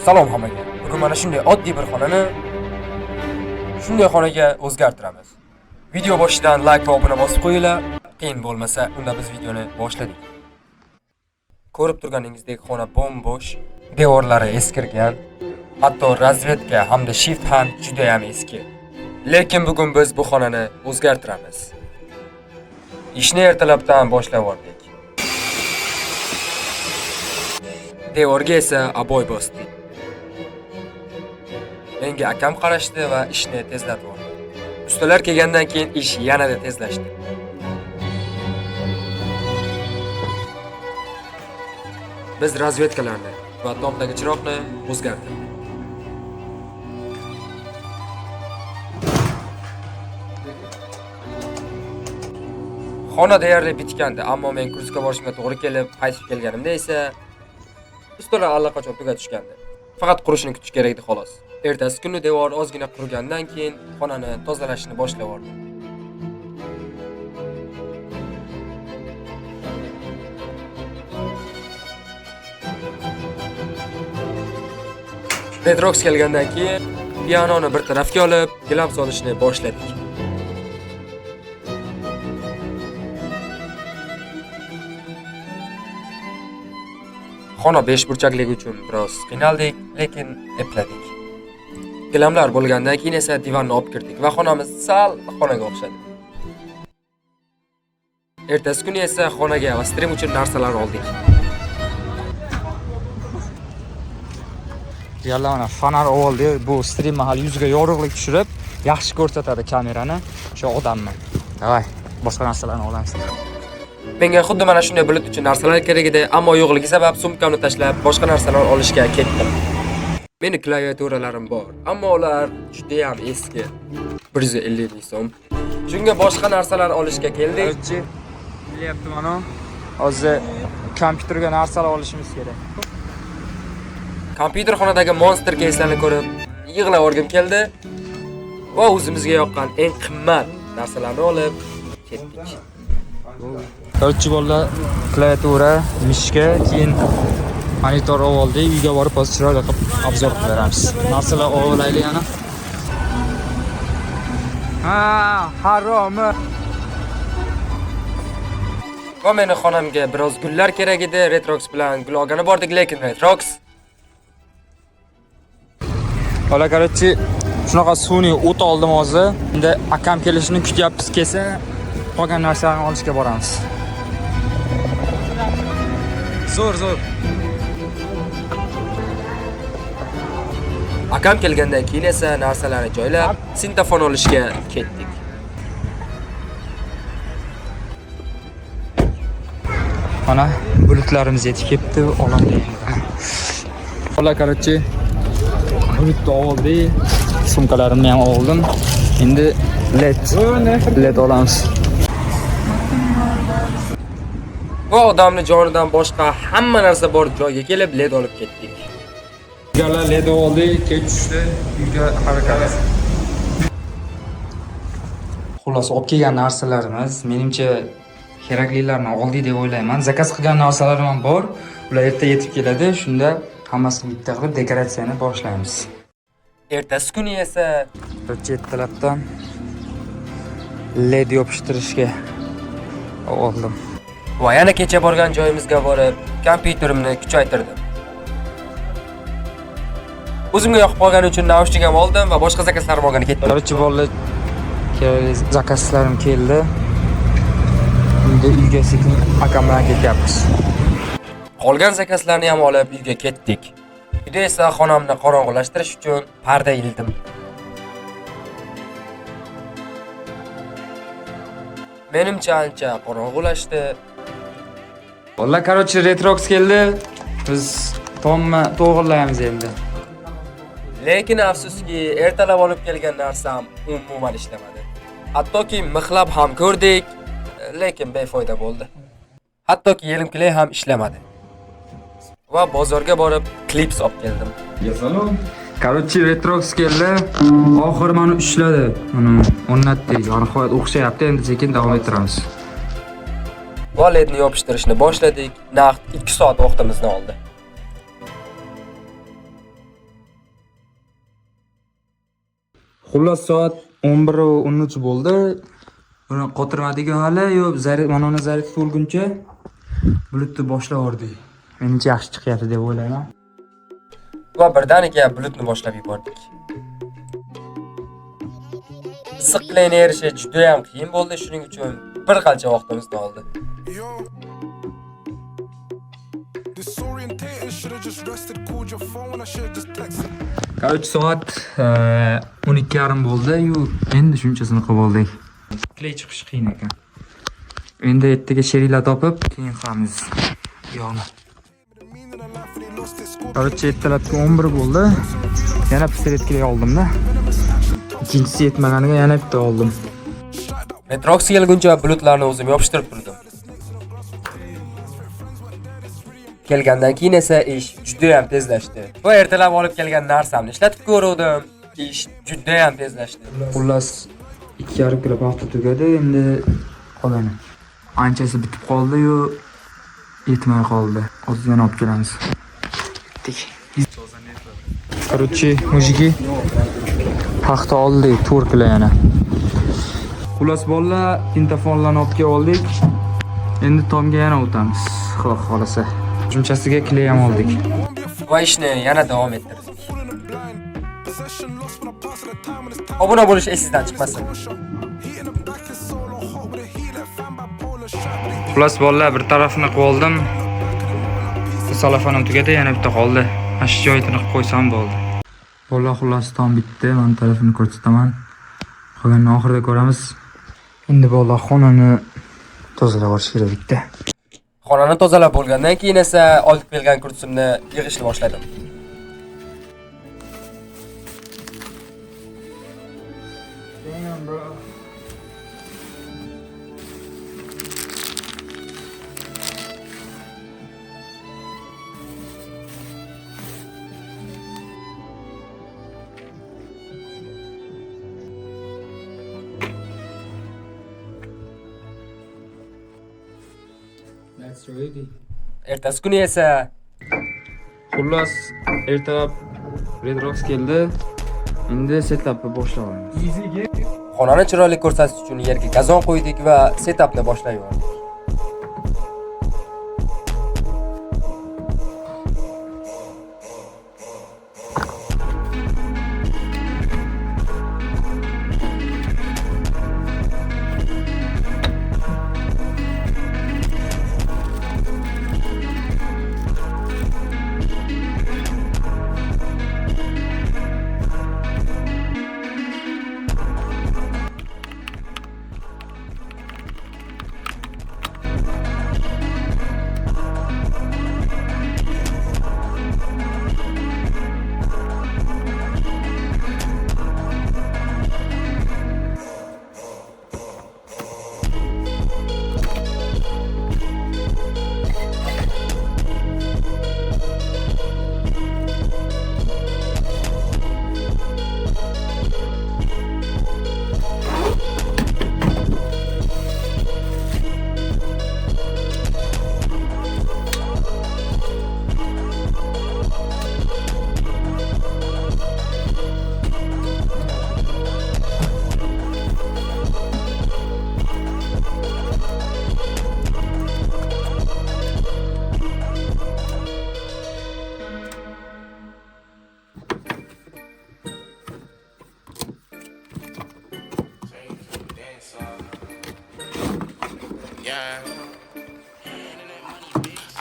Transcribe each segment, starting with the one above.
Salom hammaga. Bugun mana shunday oddiy bir xonani shunday xonaga o'zgartiramiz. Video boshidan like va obuna bosib qo'yinglar. Qiyin bo'lmasa, unda biz videoni boshladik. Ko'rib turganingizdek xona bo'm-bo'sh, devorlari eskirgan, hatto razvedka hamda shift ham juda ham eski. Lekin bugun biz bu xonani o'zgartiramiz. Ishni ertalabdan boshlab oldik. Devorga esa aboy bosdik. Menga akam qarashdi va ishni tezlatib oldi. Ustalar kelgandan keyin ish yanada tezlashdi. Biz razvedkalarni va tomdagi chiroqni o'zgartirdik. Xona deyarli bitgandi, ammo men kursga borishimga to'g'ri kelib, qaytib kelganimda esa ustalar allaqachon tugatishgandi. Faqat qurishini kutish kerak edi xolos. Ertasi kuni devor ozgina qurigandan keyin xonani tozalashni boshlab oldim. Retrox kelgandan keyin pianoni bir tarafga olib, gilam solishni boshladik. Xona 5 burchakligi uchun biroz qiynaldik, lekin epladik. Gilamlar bo'lgandan keyin esa divanni olib kirdik va xonamiz sal xonaga o'xshadi. Ertasi kuni esa xonaga va stream uchun narsalar oldik. Yalla mana fonar oldi. Bu stream mahal yuzga yorug'lik tushirib, yaxshi ko'rsatadi kamerani. Shu odamni. Davay, boshqa narsalarni olamiz. Menga xuddi mana shunday bulut uchun narsalar kerak edi, ammo yo'qligi sabab sumkamni tashlab boshqa narsalar olishga ketdim. Meni klaviaturalarim bor, ammo ular juda ham eski. 150 ming so'm. Shunga boshqa narsalar olishga keldik. Bilyapti mana. Hozir kompyuterga narsalar olishimiz kerak. Kompyuter xonadagi monster case'larni ko'rib, yig'lab o'rgim keldi va o'zimizga yoqqan eng qimmat narsalarni olib ketdik. Korchi bolalar klaviatura, mishka, keyin monitor oldik. Uyga borib hozir chiroyli qilib obzor qilib beramiz. Narsalar olaylik yana. Harom. Va meni xonamga biroz gullar kerak edi. Retrox bilan gul olgani bordik, lekin Retrox Ola korchi shunaqa sun'iy o't oldim hozir. Endi akam kelishini kutyapmiz, kelsa qolgan narsalarni olishga boramiz. Zo'r. akam kelgandan keyin esa narsalarni joylab, sintofon olishga ketdik. Mana bulutlarimiz yetib kelibdi, olaylik. Ola korchi bulutni oldik, sumkalarimni ham oldim. Endi led olamiz. Va odamni jonidan boshqa hamma narsa bor joyga kelib led olib ketdik. Gala led oldik, kech tushdi, uyga harakat. Xullas, olib kelgan narsalarimiz menimcha keraklilarni oldik deb o'ylayman. Zakaz qilgan narsalarim ham bor. Ular erta yetib keladi. Shunda hammasini bitta qilib dekoratsiyani boshlaymiz. Ertasi kuni esa Chet tarafdan led yopishtirishga oldim. va yana kecha borgan joyimizga borib, kompyuterimni kuchaytirdim. O'zimga yoqib qolgani uchun naushnik ham oldim va boshqa zakazlarim olgani ketdim. Korchi bolalar zakazlarim keldi. Endi uyga sekin akam bilan ketyapmiz. Qolgan zakazlarni ham olib uyga ketdik. Uyda esa xonamni qorong'ulashtirish uchun parda ildim. Menimcha ancha qorong'ulashdi. Valla korchi Retrox keldi. Biz tomni to'g'irlaymiz endi. Lekin afsuski, ertalab olib kelgan narsam umuman ishlamadi. Hattoki mixlab ham ko'rdik, lekin befoyda bo'ldi. Hattoki yelimkilay ham ishlamadi. Va bozorga borib klips olib keldim. Salom. Korchi Retrox keldi. Oxir meni ushladi. Mana o'rnatdik. Nihoyat o'xshayapti. Endi sekin davom ettiramiz. Va ledni yopishtirishni boshladik. Naqd 2 soat vaqtimizni oldi. Xullas soat 11:13 bo'ldi. Buni qotirmadik hali, yo mana uni zaryad to'lguncha bulutni boshlab yubordik. Menimcha yaxshi chiqyapti deb o'ylayman. Va birdaniga bulutni boshlab yubordik. Issiqlikni erishish juda ham qiyin bo'ldi, shuning uchun bir qancha vaqtimizni oldi. Qaror soat 12:30 bo'ldi-yu, endi shunchasini qilib oldik. Kley chiqish qiyin ekan. Endi ertaga sheriklar topib, keyin qilamiz. Yo'qmi? Qarorchi ertalabki 11 bo'ldi. Yana pistolet kley oldim-da. Ikkinchisi yetmaganiga yana bitta oldim. Metrox kelguncha bulutlarni o'zim yopishtirib turdim. Kelgandan keyin esa ish juda ham tezlashdi. Va ertalab olib kelgan narsamni ishlatib ko'rdim. Ish juda ham tezlashdi. Xullas 2,5 kilo paxta tugadi, endi qolani. Anchasi bitib qoldi-yu, yetmay qoldi. Ozgina olib kelamiz. Bitdik. Короче, mujiki paxta oldik, 4 kilo yana. Xullas bolalar, pintafonlarni olib keldik. Endi tomga yana o'tamiz, xudo xolasa. Shunchasiga kley ham oldik. Va ishni yana davom ettirdik. Obuna bo'lish esingizdan chiqmasin. Xullas bolalar, bir tarafini qilib oldim. Salafonim tugadi, yana bitta qoldi. Mana shu joyini qilib qo'ysam bo'ldi. Bolalar, xullas tom bitdi. Men tarafini ko'rsataman. Qolganini oxirida ko'ramiz. Endi bolalar xonani tozalab olish kerak bitta. Xonani tozalab bo'lgandan keyin esa olib kelgan kursimni yig'ishni boshladim. Damn, bro. That's ready. Ertasi kuni esa Xullas, ertalab Redrox keldi. Endi setupni boshlaymiz. xonani chiroyli ko'rsatish uchun yerga gazon qo'ydik va setupni boshlayverdik. Yeah.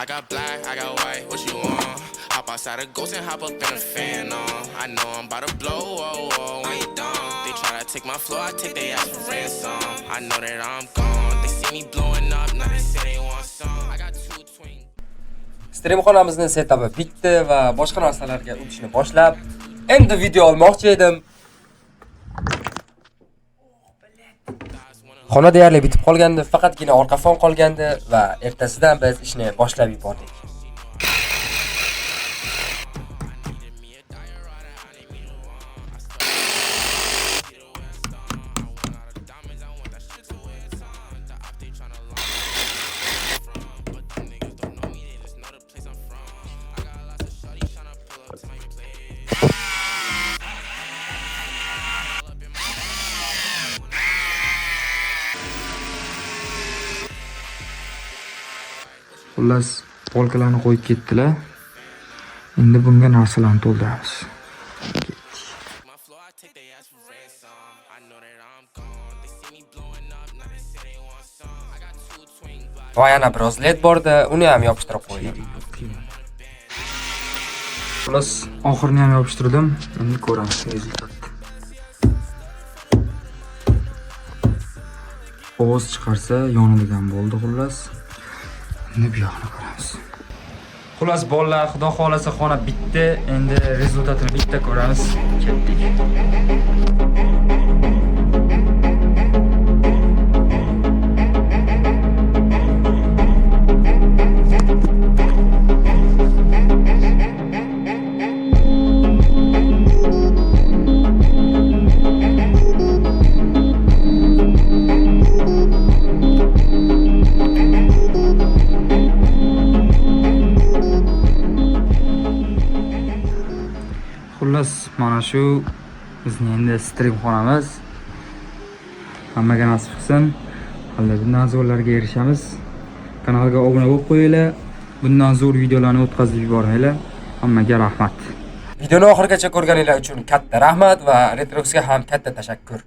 I got black, I got white, what you want? Hop outside a ghost and hop up in a fan on. I know I'm about to blow, whoa, whoa, when you done. They try to take my flow, I take their ass for ransom. I know that I'm gone, they see me blowing up, now they say they want some. I got two twins. Stream xonamizni setupi bitdi va boshqa narsalarga o'tishni boshlab, endi video olmoqchi edim. Xona deyarli bitib qolgandi, faqatgina orqa fon qolgandi va ertasidan biz ishni boshlab yubordik. Xullas, polkalarni qo'yib ketdilar. Endi bunga narsalarni to'ldiramiz. My floor, I take their ass for ransom. I know that I'm gone. They see me blowing up, now they say they want some. I got two twin bodies. Va yana biroz led bordi, uni ham yopishtirib qo'ydim. Xullas, oxirini ham yopishtirdim. Endi ko'ramiz rezultatni. Ovoz chiqarsa yonadigan bo'ldi xullas. Endi bu yoqni ko'ramiz. Xullas bolalar, xudo xolasa xona bitdi. Endi rezultatini bitta ko'ramiz. Ketdik. Xullas, mana shu bizning endi stream xonamiz. Hammaga nasib qilsin. Hali bundan zo'rlarga erishamiz. Kanalga obuna bo'lib qo'yinglar. Bundan zo'r videolarni o'tkazib yuboringlar. Hammaga rahmat. Videoni oxirigacha ko'rganinglar uchun katta rahmat va Retroxga ham katta tashakkur.